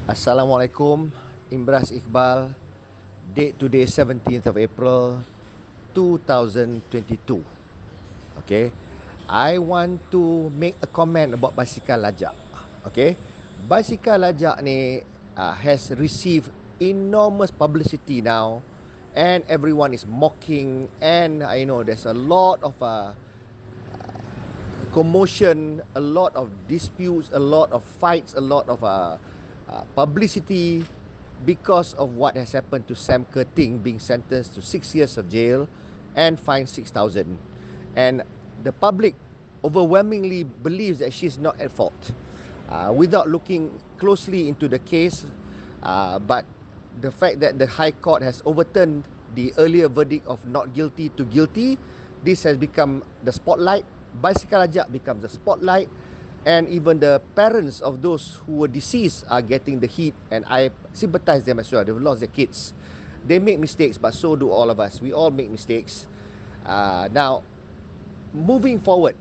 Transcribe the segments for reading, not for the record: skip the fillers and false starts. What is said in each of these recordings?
Assalamualaikum, Imraz Ikhbal. Date today 17th of April 2022. Okay, I want to make a comment about Basikal Lajak. Okay, Basikal Lajak ni has received enormous publicity now, and everyone is mocking, and I know there's a lot of commotion, a lot of disputes, a lot of fights, a lot of publicity because of what has happened to Sam Kerting being sentenced to 6 years of jail and fined 6,000. And the public overwhelmingly believes that she's not at fault without looking closely into the case. But the fact that the High Court has overturned the earlier verdict of not guilty to guilty, this has become the spotlight. Basikal Lajak becomes the spotlight, and even the parents of those who were deceased are getting the heat, and I sympathize them as well. They've lost their kids. They make mistakes, but so do all of us. We all make mistakes. Now, moving forward,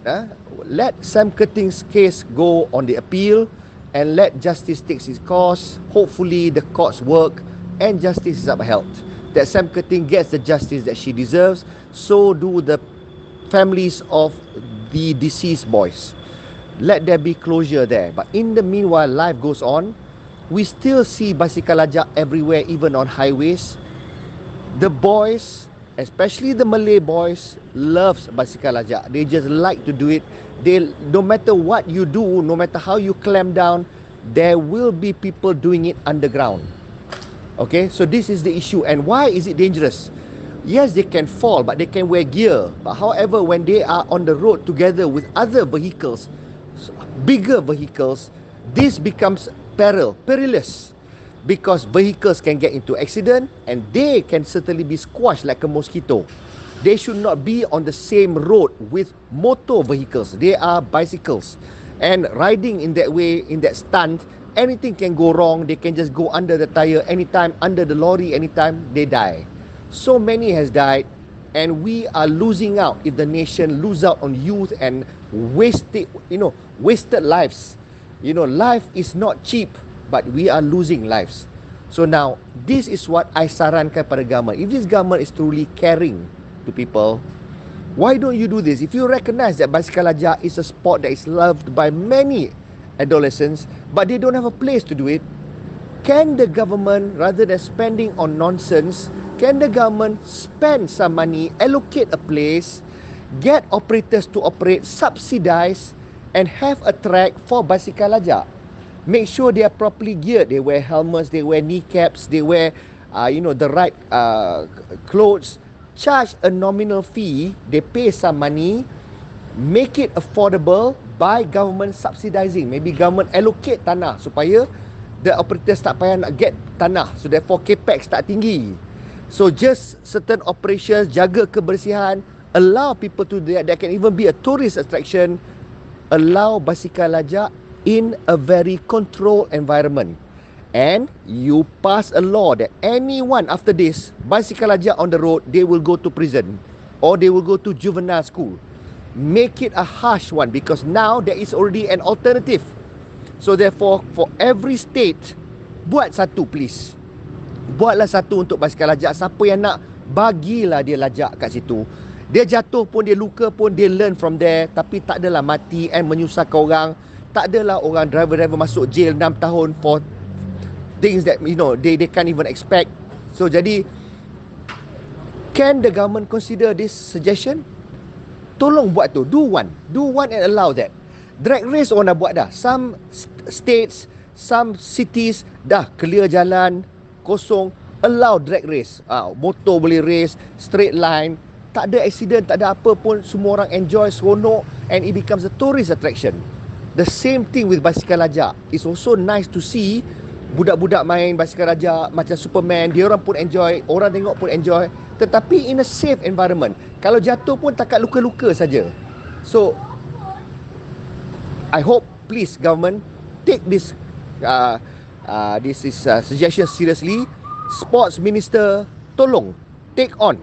let Sam Kerting's case go on the appeal and let justice take its course. Hopefully, the courts work and justice is upheld. That Sam Kerting gets the justice that she deserves. So do the families of the deceased boys. Let there be closure there. But in the meanwhile, life goes on. We still see Basikal Lajak everywhere, even on highways. The boys, especially the Malay boys, loves Basikal Lajak. They just like to do it. No matter what you do, no matter how you clamp down, there will be people doing it underground. Okay, so this is the issue. And why is it dangerous? Yes, they can fall, but they can wear gear. But however, when they are on the road together with other vehicles, bigger vehicles, this becomes perilous, because vehicles can get into accident and they can certainly be squashed like a mosquito. They should not be on the same road with motor vehicles. They are bicycles, and riding in that way, in that stunt, anything can go wrong. They can just go under the tire anytime, under the lorry anytime, they die. So many has died, and we are losing out if the nation lose out on youth and wasted lives. Life is not cheap, but we are losing lives. So now, this is what I sarankan pada government. If this government is truly caring to people, why don't you do this? If you recognize that Basikal Lajak is a sport that is loved by many adolescents, but they don't have a place to do it, can the government, rather than spending on nonsense, can the government spend some money, allocate a place, get operators to operate, subsidize, and have a track for Basikal Lajak? Make sure they are properly geared. They wear helmets, they wear kneecaps, they wear, the right clothes. Charge a nominal fee, they pay some money, make it affordable by government subsidizing. Maybe government allocate tanah supaya the operators tak payah nak get tanah. So therefore capex tak tinggi. So just certain operations, jaga kebersihan, allow people to do that. There can even be a tourist attraction. Allow Basikal Lajak in a very controlled environment. And you pass a law that anyone after this, Basikal Lajak on the road, they will go to prison or they will go to juvenile school. Make it a harsh one, because now there is already an alternative. So therefore, for every state, buat satu please. Buatlah satu untuk Basikal Lajak. Siapa yang nak, bagilah dia lajak kat situ. Dia jatuh pun, dia luka pun, dia learn from there. Tapi tak adalah mati and menyusahkan orang. Tak adalah orang driver-driver masuk jail 6 tahun for things that they can't even expect. So jadi, can the government consider this suggestion? Tolong buat tu. Do one and allow that. Drag race orang dah buat dah. Some states, some cities dah clear jalan kosong, allow drag race. Motor boleh race straight line, tak ada accident, tak ada apa pun, semua orang enjoy, seronok, and it becomes a tourist attraction. The same thing with Basikal Lajak. It's also nice to see budak-budak main Basikal Lajak macam Superman. Dia orang pun enjoy, orang tengok pun enjoy, tetapi in a safe environment. Kalau jatuh pun takat luka-luka saja. So I hope, please government, take this suggestion seriously. Sports Minister, tolong take on,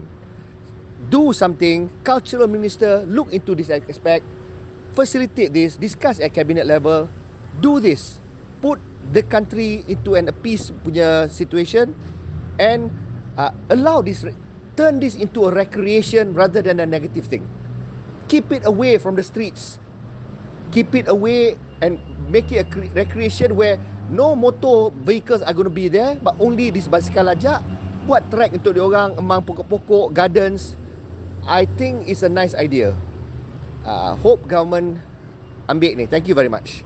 do something. Cultural Minister, look into this aspect, facilitate this, discuss at cabinet level, do this, put the country into an peace punya situation, and turn this into a recreation rather than a negative thing. Keep it away from the streets, keep it away and make it a recreation where no motor vehicles are going to be there, but only this Basikal Lajak. Buat track untuk diorang among pokok-pokok, gardens. I think it's a nice idea. Hope government ambil ni. Thank you very much.